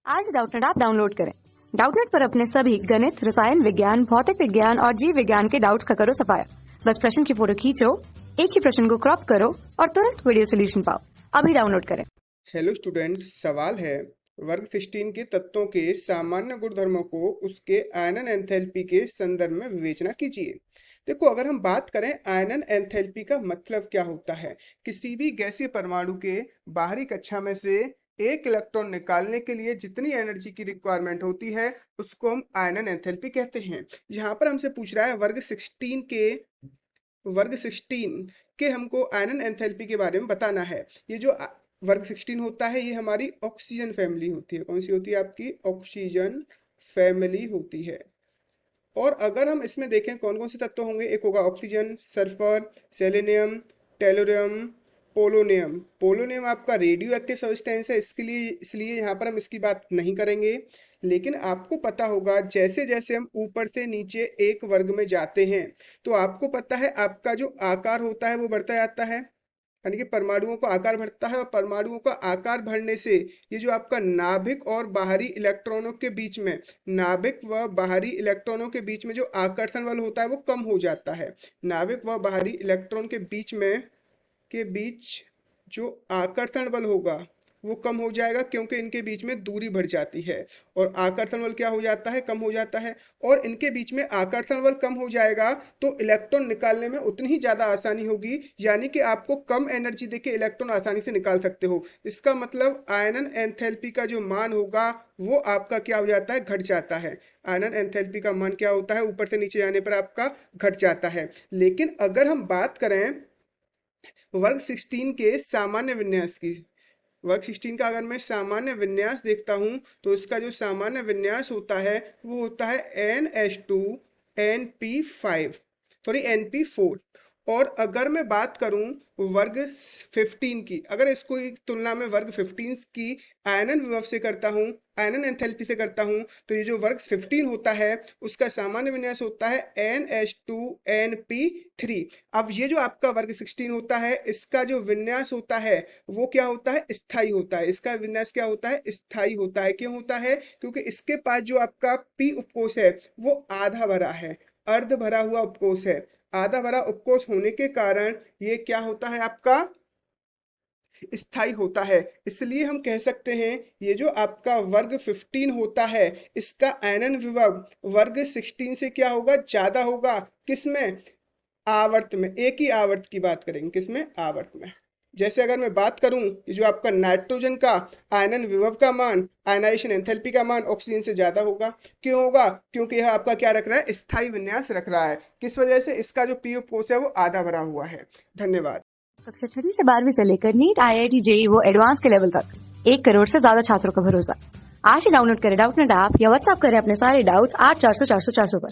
आज Doubtnut app download करें। Doubtnut पर अपने सभी गणित, रसायन विज्ञान, भौतिक विज्ञान और जीव विज्ञान के डाउट्स का करो सफाया। बस प्रश्न की फोटो खींचो, एक ही प्रश्न को क्रॉप करो और तुरंत वीडियो सोल्यूशन पाओ। अभी डाउनलोड करें। हेलो स्टूडेंट, सवाल है वर्ग 16 के तत्वों के सामान्य गुणधर्मों को उसके आयनन एंथैल्पी के संदर्भ में विवेचना कीजिए। देखो, अगर हम बात करें आयनन एंथैल्पी का मतलब क्या होता है, किसी भी गैसीय परमाणु के बाहरी कक्षा में से एक इलेक्ट्रॉन निकालने के लिए जितनी एनर्जी की रिक्वायरमेंट होती है उसको हम आयनन एंथैल्पी कहते हैं। यहाँ पर हमसे पूछ रहा है वर्ग 16 के हमको आयनन एंथैल्पी के बारे में बताना है। ये जो वर्ग 16 होता है ये हमारी ऑक्सीजन फैमिली होती है। कौन सी होती है? आपकी ऑक्सीजन फैमिली होती है। और अगर हम इसमें देखें कौन कौन से तत्व होंगे, एक होगा oxygen, sulphur, selenium, tellurium, polonium. Polonium आपका रेडियो एक्टिव सब्सटेंस है, इसलिए यहाँ पर हम इसकी बात नहीं करेंगे। लेकिन आपको पता होगा जैसे जैसे हम ऊपर से नीचे एक वर्ग में जाते हैं तो आपको पता है आपका जो आकार होता है वो बढ़ता जाता है, यानी कि परमाणुओं का आकार बढ़ता है। और परमाणुओं का आकार बढ़ने से ये जो आपका नाभिक और बाहरी इलेक्ट्रॉनों के बीच में, नाभिक व बाहरी इलेक्ट्रॉनों के बीच में जो आकर्षण बल होता है वो कम हो जाता है। नाभिक व बाहरी इलेक्ट्रॉन के बीच जो आकर्षण बल होगा वो कम हो जाएगा, क्योंकि इनके बीच में दूरी बढ़ जाती है और आकर्षण बल क्या हो जाता है? कम हो जाता है। और इनके बीच में आकर्षण बल कम हो जाएगा तो इलेक्ट्रॉन निकालने में उतनी ही ज़्यादा आसानी होगी, यानी कि आपको कम एनर्जी देके इलेक्ट्रॉन आसानी से निकाल सकते हो। इसका मतलब आयनन एंथैल्पी का जो मान होगा वो आपका क्या हो जाता है? घट जाता है। आयनन एंथैल्पी का मान क्या होता है? ऊपर से नीचे जाने पर आपका घट जाता है। लेकिन अगर हम बात करें वर्ग 16 के सामान्य विन्यास की, वर्ग 16 का अगर मैं सामान्य विन्यास देखता हूं तो इसका जो सामान्य विन्यास होता है वो होता है NH2NP5 सॉरी NP4। और अगर मैं बात करूं वर्ग 15 की, अगर इसको एक तुलना में वर्ग 15 की आयनन विभव से करता हूं, आयनन एंथैल्पी से करता हूं, तो ये जो वर्ग 15 होता है उसका सामान्य विन्यास होता है NH2NP3। अब ये जो आपका वर्ग 16 होता है इसका जो विन्यास होता है वो क्या होता है? स्थायी होता है। इसका विन्यास क्या होता है? स्थायी होता है। क्यों होता है? क्योंकि इसके पास जो आपका पी उपकोष है वो आधा भरा है, अर्ध भरा हुआ उपकोष है। आधा भरा उपकोष होने के कारण ये क्या होता है? आपका स्थायी होता है। इसलिए हम कह सकते हैं ये जो आपका वर्ग 15 होता है इसका आयनन विभव वर्ग 16 से क्या होगा? ज्यादा होगा। किसमें? आवर्त में। एक ही आवर्त की बात करेंगे, किसमें? आवर्त में। जैसे अगर मैं बात करूं ये जो आपका नाइट्रोजन का आयनन विभव का मान, आयनाइजेशन एंथैल्पी का मान ऑक्सीजन से ज्यादा होगा। क्यों होगा? क्योंकि यह आपका क्या रख रहा है? स्थायी विन्यास रख रहा है। किस वजह से? इसका जो पी उपकोष है वो आधा भरा हुआ है। धन्यवाद। कक्षा 6 से 12वीं से लेकर नीट, IIT, JEE वो एडवांस के लेवल तक 1 करोड़ से ज्यादा छात्रों का भरोसा। आज ही डाउनलोड करें डाउटनेट ऐप या व्हाट्सएप करें अपने सारे डाउट्स 8400 400 400 पर।